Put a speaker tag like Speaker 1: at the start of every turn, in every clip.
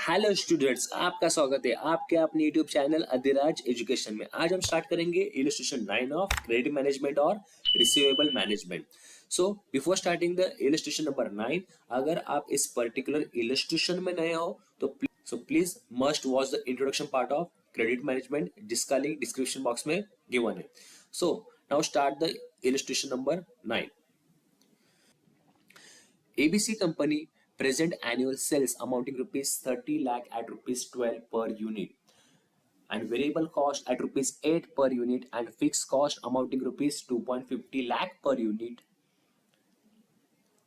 Speaker 1: Hello students, आपका स्वागत है आपके अपने यूट्यूब चैनल अधिराज एजुकेशन में। आज हम स्टार्ट करेंगे इलस्ट्रेशन 9 ऑफ क्रेडिट मैनेजमेंट और receivable management. So before starting the illustration number 9, अगर आप इस पर्टिकुलर इलस्ट्रेशन में नए हो तो please must watch the introduction part of credit management, जिसका लिंक डिस्क्रिप्शन बॉक्स में गिवन है। So now start the illustration number 9। ABC company present annual sales amounting rupees 30 lakh at rupees 12 per unit, and variable cost at rupees 8 per unit, and fixed cost amounting rupees 2.50 lakh per unit,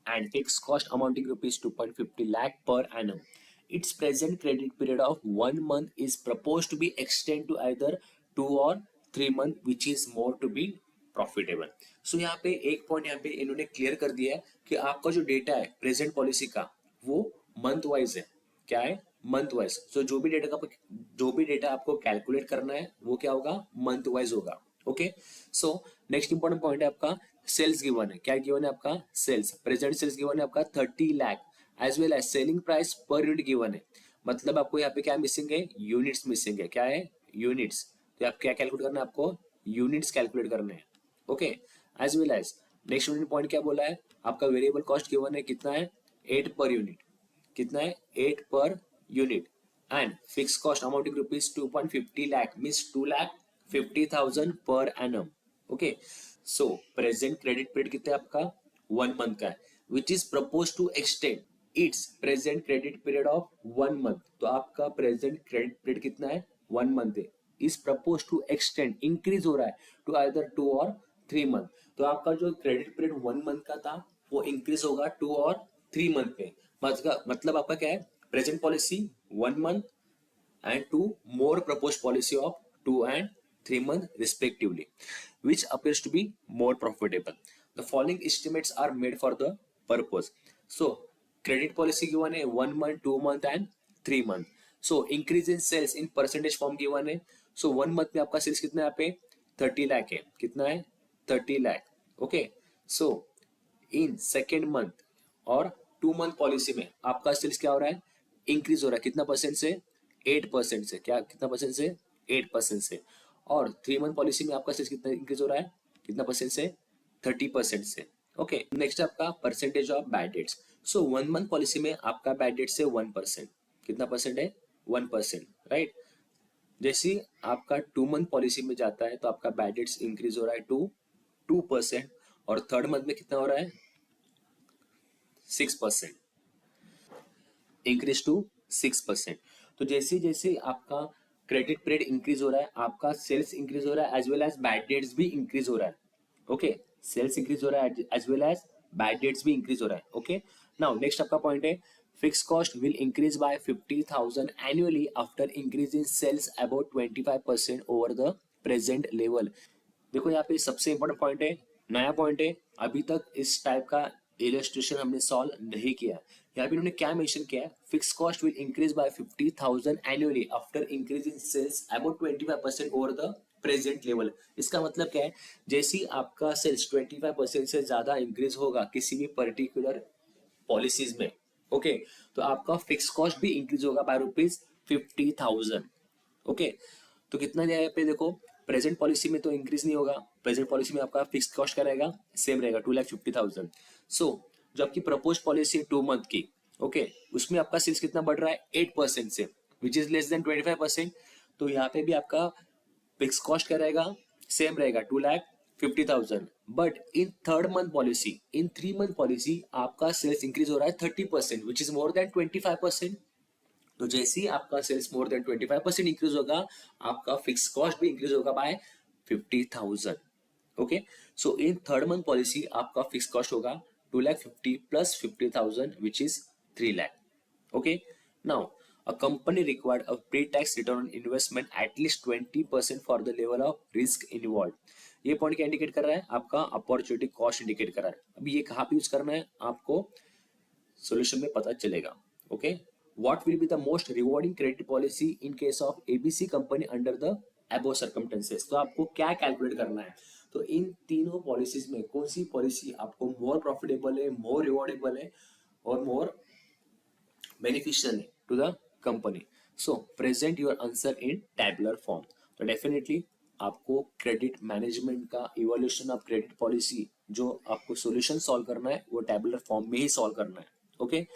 Speaker 1: and fixed cost amounting rupees 2.50 lakh per annum. Its present credit period of 1 month is proposed to be extended to either 2 or 3 months, which is more to be profitable. So यहाँ पे एक point यहाँ पे इन्होंने clear कर दिया है कि आपका जो डेटा है प्रेजेंट पॉलिसी का वो मंथ वाइज है। क्या है? Month wise. सो जो भी डेटा आपको कैलकुलेट करना है वो क्या होगा? मंथ वाइज होगा। Okay. So next important point है आपका सेल्स गिवन है। क्या गिवन है आपका? सेल्स। प्रेजेंट सेल्स गिवन है आपका 30 lakh as well as selling price per unit given है। मतलब आपको यहाँ पे क्या मिसिंग है? यूनिट्स मिसिंग है। क्या है? यूनिट्स। तो आप क्या कैलकुलेट करना है? आपको यूनिट्स कैलकुलेट करने हैं। Okay. As well as next point क्या बोला है? आपका वेरिएबल कॉस्ट गिवन है कितना है? 8 पर यूनिट। कितना है? 8 per unit. And fix cost amounting rupees 2.50 lakh means 2,50,000 per annum. Okay. So present credit period कितना है आपका? 1 मंथ का है, which is propose to extend its present credit period of 1 month. तो आपका प्रेजेंट क्रेडिट पीरियड कितना है? 1 मंथ है। Is propose to extend, increase हो रहा है टू आइदर 2 और 3 मंथ। तो आपका जो क्रेडिट पीरियड 1 मंथ का था वो इंक्रीज होगा 2 और 3 मंथ पे। मतलब आपका क्या है? Present policy 1 month and to more proposed policy of 2 and 3 months respectively, which appears to be more profitable. The following estimates are made for the purpose. So credit policy given है 1 month, 2 month and 3 month. So increase in sales in percentage form given है। So 1 month में आपका sales कितना है? यहाँ पे 30 लाख है। कितना है? 30 lakh. Okay. So in second month और 2 मंथ पॉलिसी में आपका सेल्स क्या हो रहा है? इंक्रीज हो रहा है। कितना परसेंट से? 8% से। क्या? कितना परसेंट से? 8% से। और 3 मंथ पॉलिसी में आपका सेल्स कितना इंक्रीज हो रहा है? कितना परसेंट से? 30% से। ओके। नेक्स्ट आपका percentage of bad debts. So 1 month policy में आपका बैड डेट से 1%। कितना परसेंट है? 1%। राइट। जैसे ही आपका 2 मंथ पॉलिसी में जाता है तो आपका बैड डेट्स इंक्रीज हो रहा है टू 2%, और थर्ड मंथ में कितना हो रहा है? 6%। Increase to 6%। तो जैसे जैसे आपका क्रेडिट पीरियड इंक्रीज हो रहा है, आपका सेल्स इंक्रीज हो रहा है, as well as bad debts भी इंक्रीज हो रहा है। ओके। सेल्स इंक्रीज हो रहा है as well as bad debts भी इंक्रीज हो रहा है। ओके। नाउ नेक्स्ट आपका पॉइंट है fix cost will increase by 50,000 annually after increase in sales about 25% over the present level. देखो यहाँ पे सबसे इंपॉर्टेंट पॉइंट है, नया पॉइंट है, अभी तक इस टाइप का इलस्ट्रेशन हमने सॉल्व नहीं किया। यहाँ पे उन्होंने क्या मेंशन किया है? Fix cost will increase by 50,000 annually after increase in sales about 25% over the present level. इसका मतलब क्या है? जैसे ही आपका सेल्स 25% से ज्यादा इंक्रीज होगा किसी भी पर्टिकुलर पॉलिसीज में, ओके, तो आपका फिक्स कॉस्ट भी इंक्रीज होगा बाय ₹50,000। ओके। तो कितना दिया है पे? देखो प्रेजेंट पॉलिसी में तो इंक्रीज नहीं होगा। प्रेजेंट पॉलिसी में आपका फिक्स कॉस्ट क्या रहेगा? सेम रहेगा 2,50,000। सो जो आपकी प्रपोज पॉलिसी है 2 मंथ की, ओके, उसमें आपका सेल्स कितना बढ़ रहा है? 8% से, विच इज लेस देन 25%। तो यहाँ पे भी आपका फिक्स कॉस्ट क्या रहेगा? सेम रहेगा 2,50,000। But in third month policy, in 3 month policy आपका सेल्स इंक्रीज हो रहा है 30%, विच इज मोर देन 25%। तो जैसे ही आपका सेल्स मोर देन 25% इंक्रीज होगा, आपका फिक्स कॉस्ट भी इंक्रीज होगा by 50,000। Okay. So in third month policy आपका फिक्स कॉस्ट होगा 2,50,000 plus 50,000 which is 3 lakh. Okay. Now a company required a pre-tax return on investment at least 20% for the level of risk involved. ये point क्या indicate कर रहा है? आपका opportunity cost indicate कर रहा है। अभी ये कहाँ पे यूज करना है आपको सॉल्यूशन में पता चलेगा। Okay. What will be the most rewarding credit policy in case of ABC company under the above circumstances? तो आपको क्या कैलकुलेट करना है? तो इन तीनों पॉलिसीज में कौन सी पॉलिसी आपको मोर प्रॉफिटेबल है, मोर रिवॉर्डेबल है और मोर बेनिफिशियल है to the company. So present your answer in tabular form. तो डेफिनेटली आपको क्रेडिट मैनेजमेंट का इवोल्यूशन ऑफ क्रेडिट पॉलिसी जो आपको सॉल्यूशन सॉल्व करना है वो टैबुलर फॉर्म में ही सॉल्व करना है. Okay,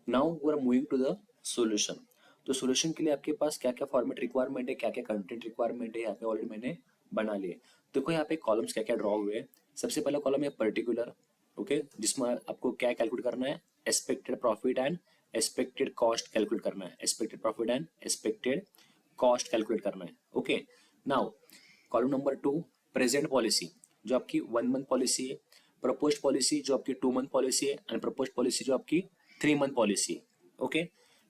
Speaker 1: now we are moving to the solution. तो सॉल्यूशन के लिए आपके पास क्या क्या फॉर्मेट रिक्वायरमेंट है, क्या क्या कंटेंट रिक्वायरमेंट है, यहाँ पे ऑलरेडी मैंने बना लिए. देखो यहाँ पे कॉलम्स क्या क्या ड्रॉ हुए हैं. सबसे पहला कॉलम है पर्टिकुलर. ओके, जिसमें आपको क्या कैलकुलेट करना है, expected profit and expected cost calculate करना है. Expected profit and expected cost calculate करना है. Okay, now column number 2 present policy जो आपकी 1 मंथ पॉलिसी है, प्रपोज्ड पॉलिसी जो आपकी 2 मंथ पॉलिसी है एंड प्रपोज्ड पॉलिसी जो आपकी 3 मंथ पॉलिसी है. ओके,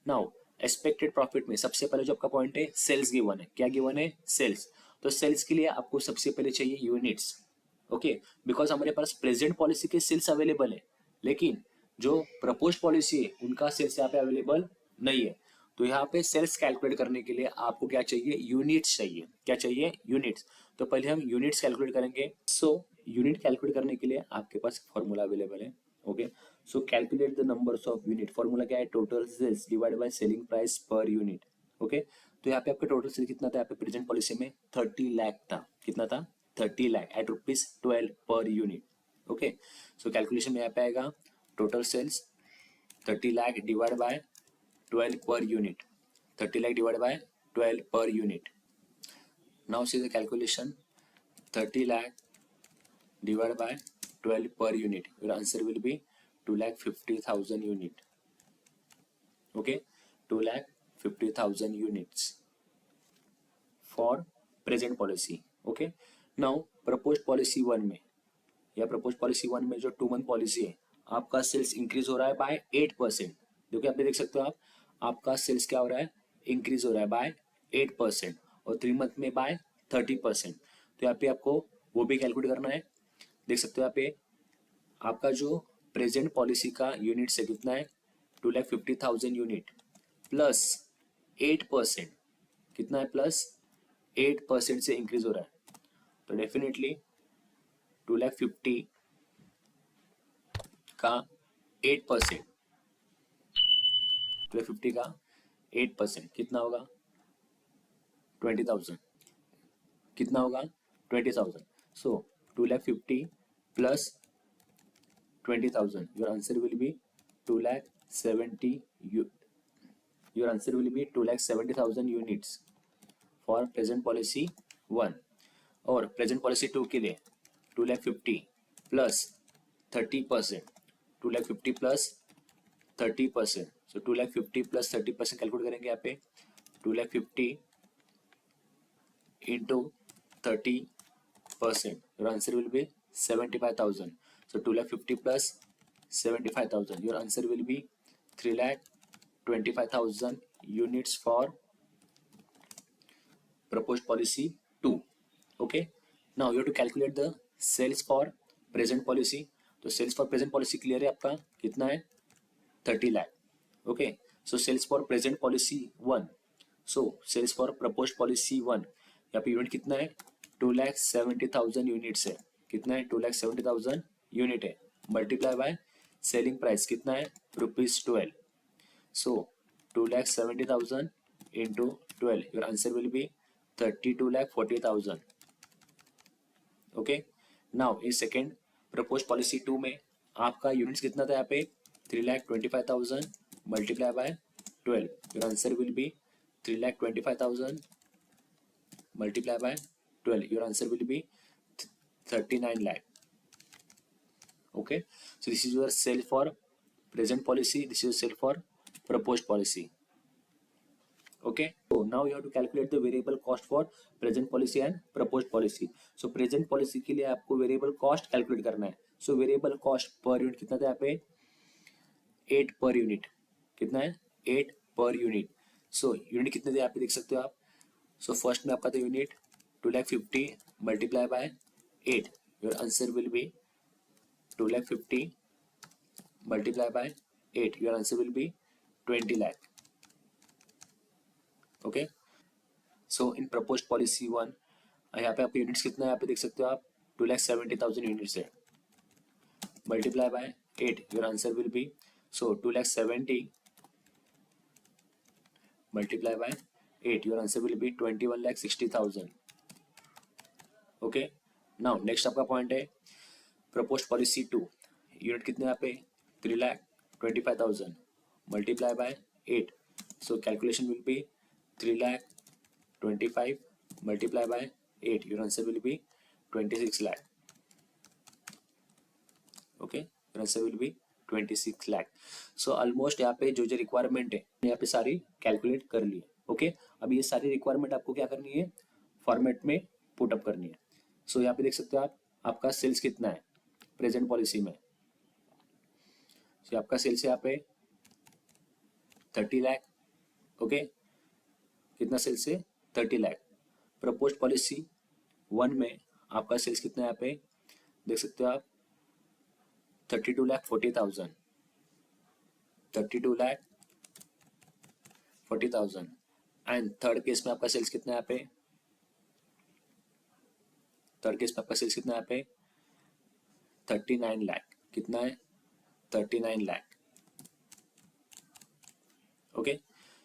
Speaker 1: नाउ एक्सपेक्टेड प्रॉफिट में सबसे पहले जो आपका पॉइंट है सेल्स गिवन है. क्या गिवन है, सेल्स. तो सेल्स के लिए आपको सबसे पहले चाहिए यूनिट्स. ओके, बिकॉज हमारे पास प्रेजेंट पॉलिसी के सेल्स अवेलेबल है, लेकिन जो प्रपोज पॉलिसी है उनका सेल्स यहाँ पे अवेलेबल नहीं है. तो यहाँ पे सेल्स कैलकुलेट करने के लिए आपको क्या चाहिए, यूनिट्स चाहिए. क्या चाहिए, यूनिट्स. तो पहले हम यूनिट्स कैलकुलेट करेंगे. सो यूनिट कैलकुलेट करने के लिए आपके पास फॉर्मूला अवेलेबल है. Okay, so calculate the numbers of unit. Formula क्या है, total sales divide by selling price per unit. Okay, तो यहाँ पे आपका टोटल सेल कितना था, यहाँ पे प्रेजेंट पॉलिसी में 30 लाख था. कितना था, 30 लाख एट ₹12 पर यूनिट. ओके, सो कैलकुलेशन में यहाँ पे आएगा total sales 30 lakh divide by 12 per unit. 30 lakh divided by 12 per unit. Now see the calculation. 30 lakh divided by 12 per unit. Your answer will be 2,50,000 unit. Okay, 2,50,000 units for present policy. Okay. Now proposed policy 1 में या propose policy 1 में जो 2 month policy है आपका sales increase हो रहा है bye 8%. जो कि आप देख सकते हो, आपका सेल्स क्या हो रहा है, इंक्रीज हो रहा है बाय 8% और 3 मंथ में बाय 30%. तो यहाँ पे आपको वो भी कैलकुलेट करना है. देख सकते हो यहाँ पे आपका जो प्रेजेंट पॉलिसी का यूनिट से कितना है, 2,50,000 यूनिट प्लस 8%. कितना है, प्लस 8% से इंक्रीज हो रहा है. तो डेफिनेटली 2,50,000 का 8%, 2,50,000 का 8% कितना होगा, 20,000. कितना होगा, 20,000. सो 2,50,000 plus 20,000, your answer will B 2,70,000. Your answer will B 2,70,000 units for present policy 1. और प्रेजेंट पॉलिसी 2 के लिए 2,50,000 प्लस 30%, 2,50,000 प्लस 30%. सो 2,50,000 प्लस 30% कैलकुलेट करेंगे यहाँ पे. 2,50,000 into 30%, your answer will be 75,000. So 2,50,000 plus 75,000, your answer will be 3,25,000 units for proposed policy 2. Okay, now you have to calculate the sales for present policy. तो sales for present policy clear है आपका, कितना है, 30 lakh. Okay, so sales for present policy 1. So sales for proposed policy 1, यहाँ पे unit कितना है, 2,70,000 units है. कितना है, 2,70,000 यूनिट है. मल्टीप्लाई बाय सेलिंग प्राइस कितना है, ₹12. सो 2,70,000 into 12, your answer will B 32,40,000. Okay, now in second propose policy 2 में आपका यूनिट्स कितना था यहाँ पे, 3,25,000 multiply by 12, your answer will B 3,25,000 multiply by 12, your answer will be 39 lakh. Okay, so this is your sale for present policy, this is sale for proposed policy. Okay, so now you have to calculate the variable cost for present policy and proposed policy. So present policy के लिए आपको variable cost calculate करना है. So variable cost per unit कितना था यहाँ पे, 8 per unit. कितना है, 8 per unit. So unit कितने थे यहाँ पे देख सकते हो आप. So first में आपका था unit 2,50,000 multiply by 8, your answer will B 2,50,000 multiply by 8, your answer will B 20 lakh. Okay, so in proposed policy 1 यहाँ पे आपके यूनिट्स कितना है, यहाँ पे देख सकते हो आप 2,70,000 यूनिट्स है. Multiply by 8, your answer will B, so 2,70,000 multiply by 8. Your answer will be 21,60,000. Okay, now next आपका पॉइंट है प्रपोज पॉलिसी 2. यूनिट कितने यहाँ पे 3,25,000 multiply by 8. So calculation will be 3,25,000 multiply by 8. Your answer will B 26 lakh. Okay, your answer will B 26 lakh. So almost यहाँ पे जो जो requirement है यहाँ पे सारी कैलकुलेट कर ली. ओके, अब ये सारी रिक्वायरमेंट आपको क्या करनी है, फॉर्मेट में पुटअप करनी है. सो यहाँ पे देख सकते हो आप, आपका सेल्स कितना है प्रेजेंट पॉलिसी में. सो आपका सेल्स यहाँ पे 30 लाख. ओके, कितना सेल्स है 30 लाख. प्रपोज पॉलिसी 1 में आपका सेल्स कितना है यहाँ पे देख सकते हो आप 32,40,000. 32,40,000. एंड थर्ड केस में आपका सेल्स कितना है यहाँ पे, थर्ड केस में आपका सेल्स कितना है यहाँ पे 39 लाख. कितना है 39 lakh. Okay,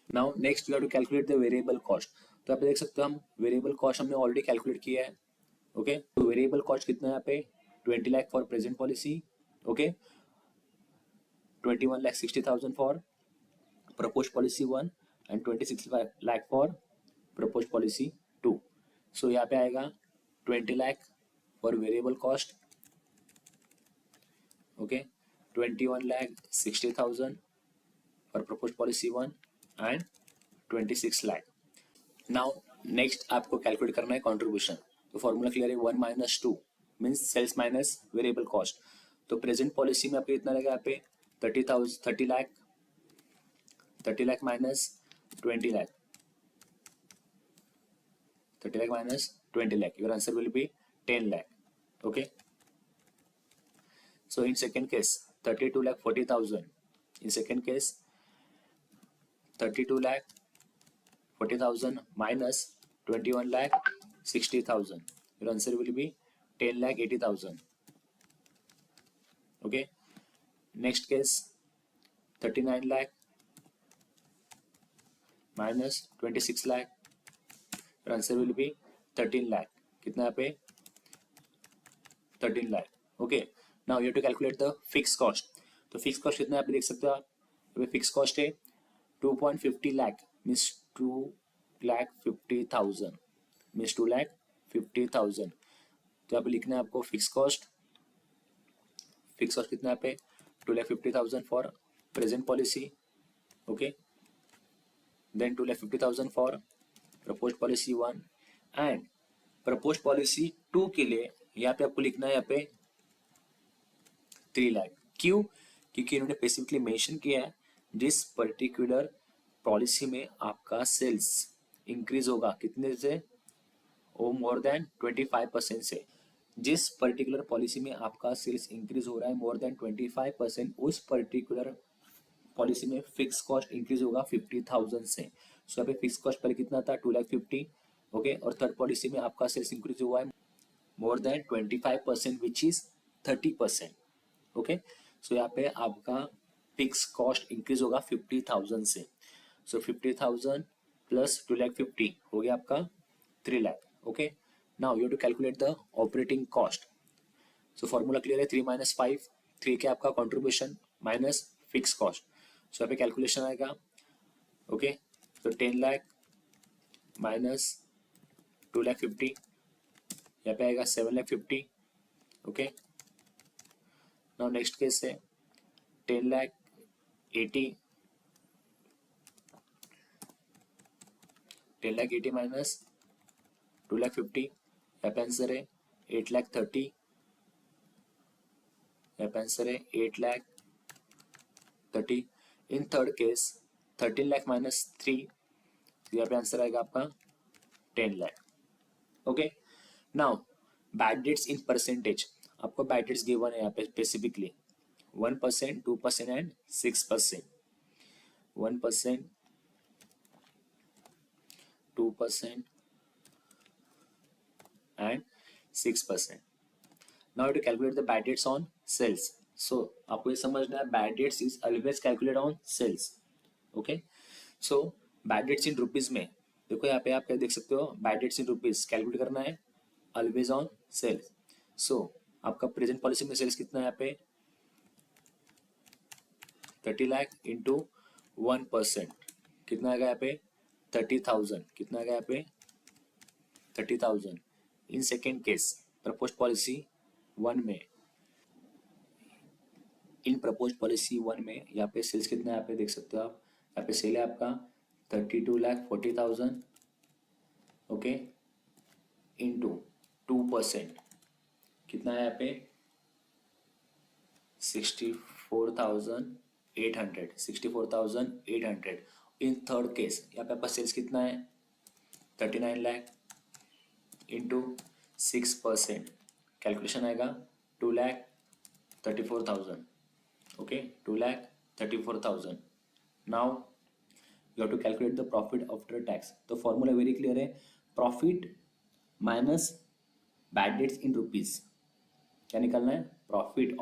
Speaker 1: now next you have to calculate the variable cost. तो आप देख सकते हो हम वेरिएबल कॉस्ट हमने ऑलरेडी कैलकुलेट किया है. ओके, तो वेरिएबल कॉस्ट कितना है यहाँ पे 20 lakh for present policy. Okay, 21,60,000 for propose policy 1 and 26 lakh for propose policy 2. सो यहाँ पे आएगा 20 lakh for variable cost. Okay, 21,60,000 for propose policy 1 and 26 lakh. Now next आपको कैलकुलेट करना है कंट्रीब्यूशन. तो फॉर्मूला क्लियर है, 1 - 2 means sales minus variable cost. तो प्रेजेंट पॉलिसी में आपको कितना लगेगा यहाँ पे 30 lakh. 30 lakh minus 20 lakh. 30 lakh minus 20 lakh. Your answer will be 10 lakh. Okay, so in second case 32,40,000. in second case 32,40,000 minus 21,60,000. your answer will be 10,80,000. okay, next case 39 lakh minus 26 lakh. your answer will be 13 lakh. कितना यहाँ पे 13 lakh. okay, now you have to calculate the fixed cost. तो fix cost कितना है आप देख सकते हो आप, फिक्स कॉस्ट है 2.50 लाख मीन्स 2,50,000 मीन्स 2,50,000. तो यहाँ पे लिखना है आपको फिक्स कॉस्ट. फिक्स कॉस्ट कितना है पे 2,50,000 for present policy. Okay, then 2,50,000 for propose policy 1 and propose policy 2 के लिए यहाँ पे आपको लिखना है यहाँ पे 3 लाख. क्यों, क्योंकि इन्होंने स्पेसिफिकली मेंशन किया है जिस पर्टिकुलर पॉलिसी में आपका सेल्स इंक्रीज होगा कितने से, ओ मोर देन 25% से. जिस पर्टिकुलर पॉलिसी में आपका सेल्स इंक्रीज हो रहा है मोर देन 25%, उस पर्टिकुलर पॉलिसी में फिक्स कॉस्ट इंक्रीज होगा 50,000 से. सो यहाँ पे फिक्स कॉस्ट पहले कितना था 2,50,000. ओके, और थर्ड पॉलिसी में आपका सेल्स इंक्रीज हुआ है more than 25% which is 30%. Okay, so यहाँ पे आपका फिक्स कॉस्ट इंक्रीज होगा 50,000 से. सो 50,000 प्लस 2,50,000 हो गया आपका 3 lakh. Okay, now you have to calculate the operating cost. So formula clear है, 3 - 5. 3 के आपका contribution minus fix cost. So यहाँ पे कैलकुलेशन आएगा. ओके, तो 10 लाख माइनस 2,50,000 यहाँ पे आएगा 7,50,000. ओके, नाउ नेक्स्ट केस है 10,80,000. 10,80,000 माइनस 2,50,000 यहाँ पे आंसर है 8,30,000. यहाँ पे आंसर है 8,30,000. इन थर्ड केस 13 लाख माइनस 3, यहाँ पे आंसर आएगा आपका 10 lakh. Okay, now bad debts in percentage. आपको बैड डेट्स गिवन है यहाँ पे specifically 1%, 2% and 6%. 1%, 2% and 6%. Now to calculate the bad debts on sales. So आपको ये समझना है bad debts is always calculated on sales. Okay, so bad debts in rupees में देखो यहाँ पे आप क्या देख सकते हो, bad debts in rupees calculate करना है ऑलवेज ऑन सेल्स। सो आपका प्रेजेंट पॉलिसी में सेल्स कितना है यहाँ पे 30 लाख इंटू 1%, कितना आएगा यहाँ पे 30,000, कितना आएगा यहाँ पे 30,000। इन second case propose policy one में, इन प्रपोज पॉलिसी वन में यहाँ पे सेल्स कितना है यहाँ पे देख सकते हो आप, यहाँ पे सेल है आपका 32,40,000, ओके, इंटू 2%, कितना है यहाँ पे 64,800। इन थर्ड केस यहाँ पे आपका सेल्स कितना है 39 लाख इंटू 6%, कैलकुलेशन आएगा 2,34,000, okay, 2,34,000। Now you have to calculate the profit after tax. तो फॉर्मूला वेरी क्लियर है, profit minus bad debts in rupees, क्या निकालना है profit,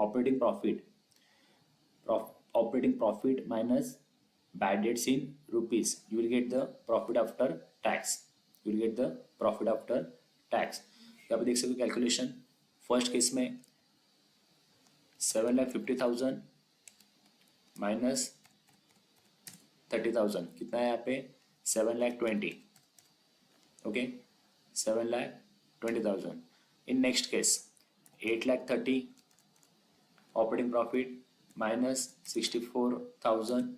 Speaker 1: operating profit minus bad debts in rupees, you will get the profit after tax, you will get the profit after tax। यहाँ पे देख सकते हो calculation, first case में 7,50,000 minus 30,000, कितना है यहाँ पे 7,20,000, okay, 7,20,000। In next case 8,30,000 operating profit minus 64,000,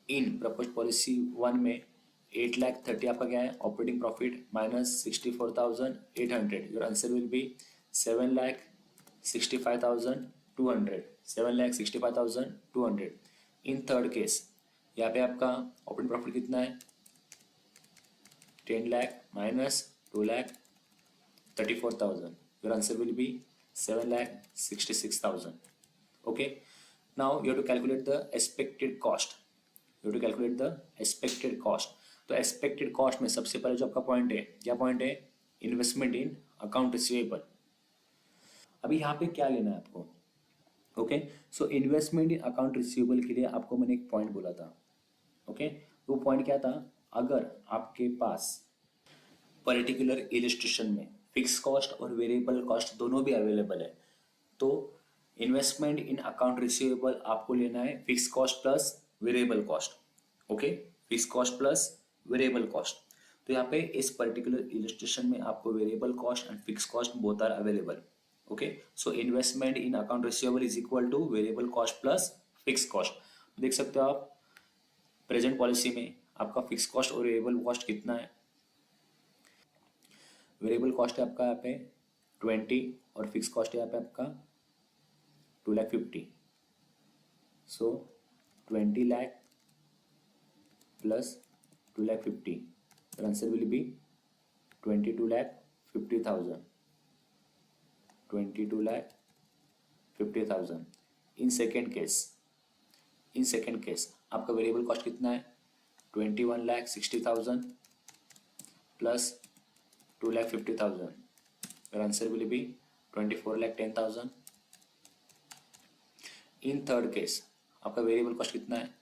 Speaker 1: in propose policy one में 8,30,000 आपका क्या है operating profit minus 64,800, your answer will be 7,65,200, 7,65,200। In third case यहाँ पे आपका ऑपरेटिंग प्रॉफिट कितना है 10 lakh minus 2,34,000, your answer will be 7,66,000, okay. Now you have to calculate the expected cost, you to calculate the expected cost. तो expected cost में सबसे पहले जो आपका पॉइंट है, क्या पॉइंट है इन्वेस्टमेंट इन अकाउंट रिसीवेबल। अभी यहाँ पे क्या लेना है आपको, okay, so investment in account receivable के लिए आपको मैंने एक पॉइंट बोला था, ओके, वो पॉइंट क्या था, अगर आपके पास पर्टिकुलर इलिस्ट्रेशन में फिक्स कॉस्ट और वेरिएबल कॉस्ट दोनों भी अवेलेबल है, तो इन्वेस्टमेंट इन अकाउंट रिसीवेबल आपको लेना है fix cost plus variable cost, okay, fix cost plus variable cost. तो यहाँ पे इस पर्टिकुलर इलस्ट्रेशन में आपको variable cost and fix cost both are available, okay. So investment in account receivable is equal to variable cost plus fix cost. देख सकते हो आप प्रेजेंट पॉलिसी में आपका फिक्स कॉस्ट और वेरिएबल कॉस्ट कितना है, वेरिएबल कॉस्ट है आपका यहाँ पे 20 और फिक्स कॉस्ट है यहाँ पे आपका 2,50,000, सो 20 lakh plus 2,50,000, your answer will be 22,50,000, 22,50,000। In second case आपका वेरिएबल कॉस्ट कितना है 21,60,000 plus 2,50,000, your answer will be 24,10,000। In third case आपका वेरिएबल कॉस्ट कितना है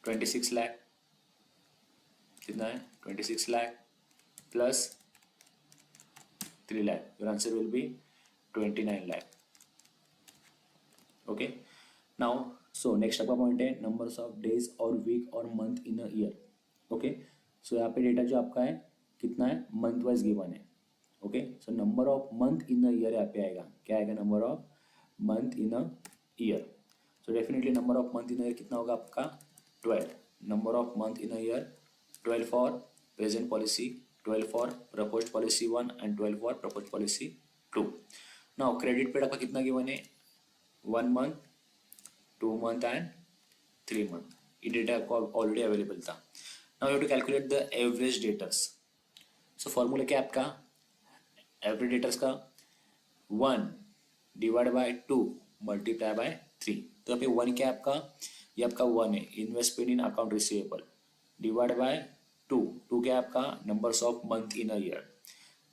Speaker 1: 26 लाख, कितना है 26 lakh plus 3 lakh, your answer will B 29 lakh, okay. Now so next आपका पॉइंट है नंबर्स ऑफ डेज और वीक और month in a year, okay. So यहाँ पे डेटा जो आपका है कितना है मंथ वाइज गिवन है, okay. So number of month in a year यहाँ पे आएगा, क्या आएगा number of month in a year. So definitely number of month in a year कितना होगा आपका 12, number of month in a year 12 for present policy, 12 for proposed policy 1 and 12 for proposed policy 2। Now credit period आपका कितना given है 1 month 2 month and 3 month, ये data आपको already available था। Now you have to calculate the average debtors. So formula क्या है आपका average debtors का 1 डिवाइड बाय 2 मल्टीप्लाई बाय 3। तो यहाँ पे 1 क्या है आपका, ये आपका 1 है investment in account receivable divide by 2 क्या है आपका numbers of month in a year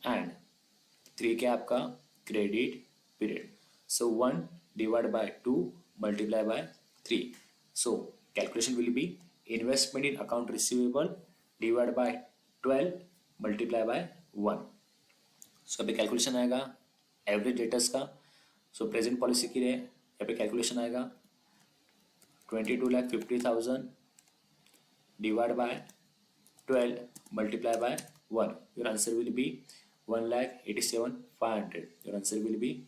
Speaker 1: and 3 क्या है आपका credit period. So 1 divide by 2 multiply by 3. So calculation will be investment in account receivable divided by 12 multiply by 1. सो अभी calculation आएगा average debtors का. सो present policy के लिए यहाँ पे कैलकुलेशन आएगा 22,50,000 divide by 12 multiply by 1. Your answer will B 1,87,500. Your answer will B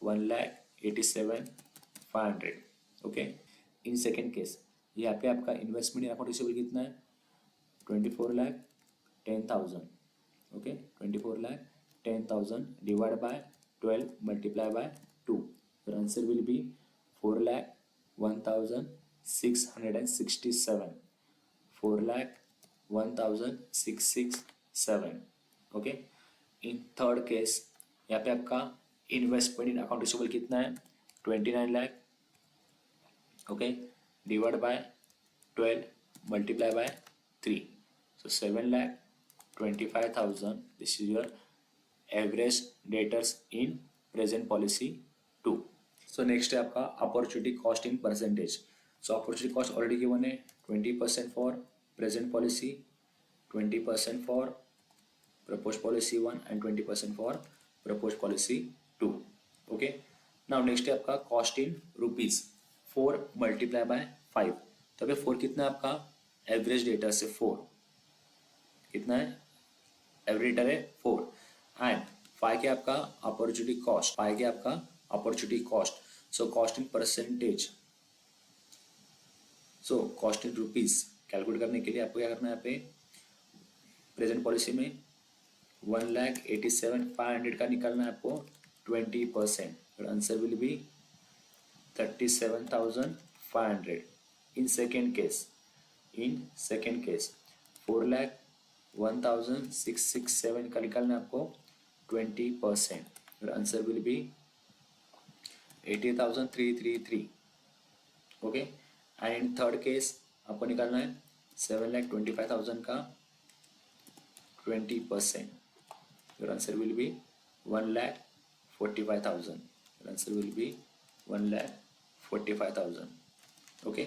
Speaker 1: 1,87,500. Okay. In second case यहाँ पे आपका इन्वेस्टमेंट इन अकाउंट रिसीवेबल कितना है 24,10,000. Okay. 24,10,000 divided by 12 multiply by 2. Your answer will be 4,01,667. 4,01,667. Okay. In third case यहाँ पे आपका investment in account receivable कितना है 29 lakh. Okay. Divide by 12 multiply by 3. So 7,25,000. This is your average debtors in present policy 2. So next है आपका opportunity cost in percentage. So opportunity cost already given है 20% for present policy, 20% for propose policy 1 and 20% for propose policy 2. Okay. Now next है आपका cost in rupees 4 multiply by 5. तो अभी 4 कितना है आपका एवरेज डेटर से 4 कितना है एवरेज डेटर है 4 एंड 5 के आपका अपॉर्चुनिटी कॉस्ट 5 के आपका opportunity cost. So cost in percentage so cost in rupees calculate करने के लिए आपको क्या करना है यहाँ पे प्रेजेंट पॉलिसी में 1,87,500 का निकालना है आपको 20%. Answer will be 37,500. In second case 4,01,667 का निकालना है आपको 20%. Answer will be 80,333. Okay. And in third case आपको निकालना है 7,25,000 का 20%. Your answer will be 1,45,000. Your answer will be 1,45,000. Okay.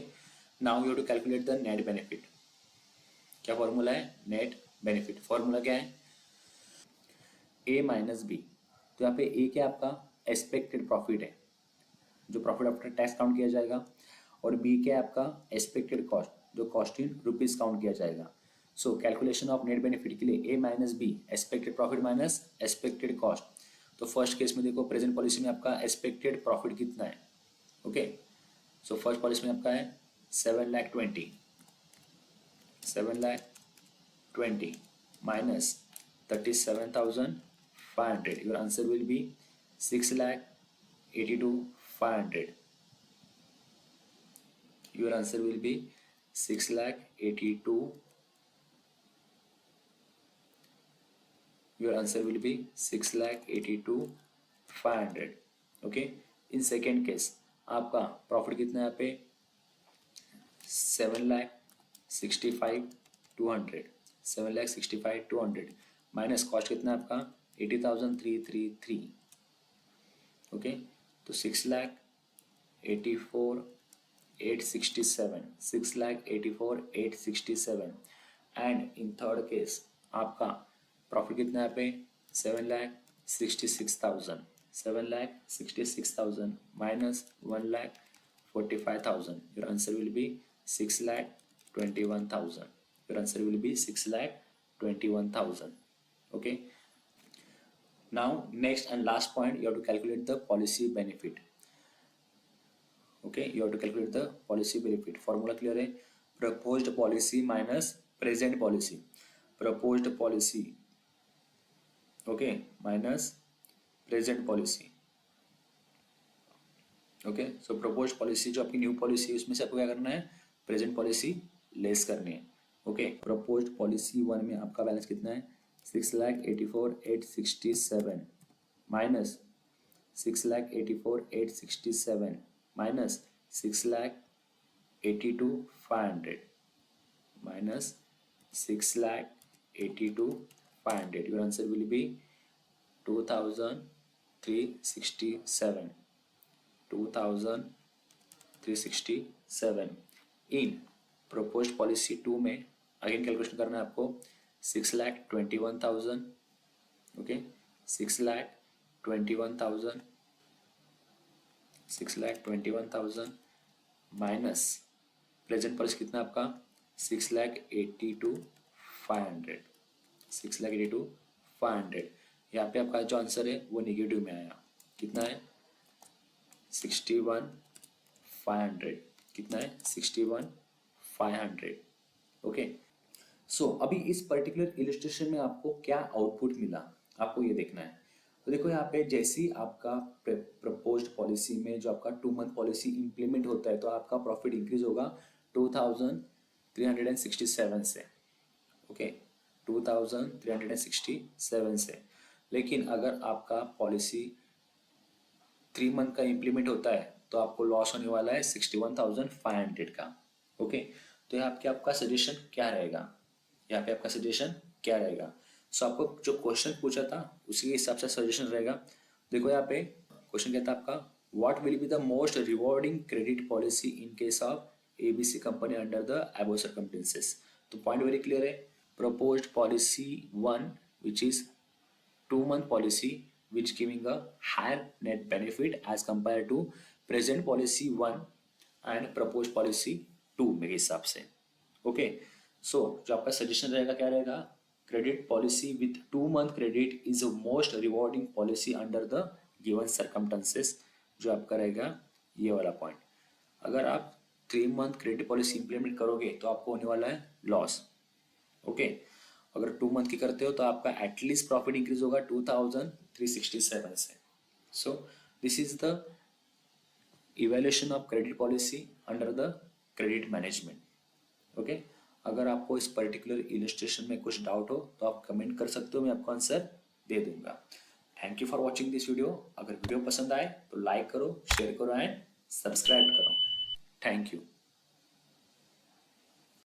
Speaker 1: Now you have to calculate the net benefit. क्या formula है नेट बेनिफिट. फॉर्मूला क्या है ए माइनस बी. तो यहाँ पे ए क्या आपका एक्सपेक्टेड प्रॉफिट है जो प्रॉफिट आफ्टर टैक्स काउंट किया जाएगा और बी क्या है आपका एक्सपेक्टेड कॉस्ट जो कॉस्ट इन रुपीज काउंट किया जाएगा. So calculation of net benefit के लिए A minus B expected profit minus expected cost. तो फर्स्ट केस में देखो प्रेजेंट पॉलिसी में आपका एक्सपेक्टेड प्रॉफिट कितना है. ओके. सो फर्स्ट पॉलिसी में आपका है 7,20 minus 37,500. Your answer will B 6,82,500. Your answer will be 6,82. Your answer will be 6,82,500. Okay. In second case आपका प्रॉफिट कितना है यहाँ पे 7,65,200. 7,65,200 माइनस कॉस्ट कितना है आपका 80,333. ओके. तो 6,84,867. 6,84,867. एंड इन थर्ड केस आपका प्रॉफिट कितना है यहाँ पे 7,66,000. 7,66,000 माइनस 1,45,000. Your answer will be 6,21,000. Your answer will be 6,21,000. Okay. Now next and last point you have to calculate the policy benefit. Okay. You have to calculate the policy benefit. Formula clear है proposed policy minus present policy. Proposed policy okay minus present policy. Okay. So proposed policy जो आपकी new policy है उसमें से आपको क्या करना है प्रेजेंट पॉलिसी लेस करनी है. ओके. प्रपोज्ड पॉलिसी 1 में आपका बैलेंस कितना है 6,84,867 minus 6,84,867 minus 6,82,500 minus 6,82,500. Your answer will be 2,367. 2,367. 367 in proposed policy 2 में अगेन कैलकुलेशन करना है आपको 6,21,000 ओके 6,21,000 माइनस प्रेजेंट पॉलिसी कितना आपका 6,82,500 6,82,500 यहाँ पे आपका जो आंसर है वो निगेटिव में आया कितना है 61,500 कितना है 61,500 ओके सो अभी इस पर्टिकुलर इलिस्ट्रेशन में आपको क्या आउटपुट मिला आपको ये देखना है तो देखो यहाँ पे जैसे ही आपका प्रपोज्ड पॉलिसी में जो आपका 2 मंथ पॉलिसी इंप्लीमेंट होता है तो आपका प्रॉफिट इंक्रीज होगा 2,367 से ओके 2,367 से लेकिन अगर आपका पॉलिसी 3 मंथ का इंप्लीमेंट होता है तो आपको लॉस होने वाला है 61,500 का ओके तो यहाँ पे आपका सजेशन क्या रहेगा यहाँ पे आपका सजेशन क्या रहेगा सो आपको जो क्वेश्चन पूछा था उसी के हिसाब से सजेशन रहेगा देखो यहाँ पे क्वेश्चन कहता है आपका what will be the most rewarding credit policy in case of ABC company under the above circumstances तो पॉइंट वेरी क्लियर है proposed policy 1 which is 2 month policy which giving a higher net benefit as compared to present policy 1 and proposed policy 2 मेरे हिसाब से okay so जो आपका suggestion रहेगा क्या रहेगा credit policy with 2 month credit is most rewarding policy under the given circumstances जो आपका रहेगा ये वाला पॉइंट अगर आप 3 मंथ क्रेडिट पॉलिसी इंप्लीमेंट करोगे तो आपको होने वाला है लॉस ओके अगर 2 मंथ की करते हो तो आपका एटलीस्ट प्रॉफिट इंक्रीज होगा 2,367 से so this is the evaluation of credit policy under the credit management okay अगर आपको इस पर्टिकुलर इलस्ट्रेशन में कुछ डाउट हो तो आप कमेंट कर सकते हो मैं आपको आंसर दे दूंगा thank you for watching this video अगर वीडियो पसंद आए तो लाइक करो शेयर करो एंड सब्सक्राइब करो थैंक यू